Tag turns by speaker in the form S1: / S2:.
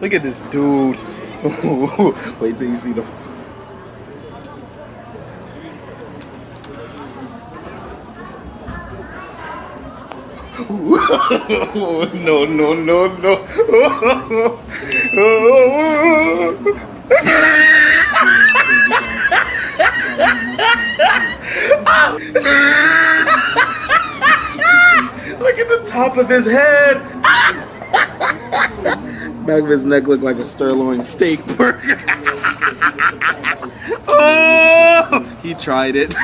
S1: Look at this dude. Wait till you see the. No, no, no, no. Look at the top of his head. Back of his neck looked like a sirloin steak burger. Oh, he tried it.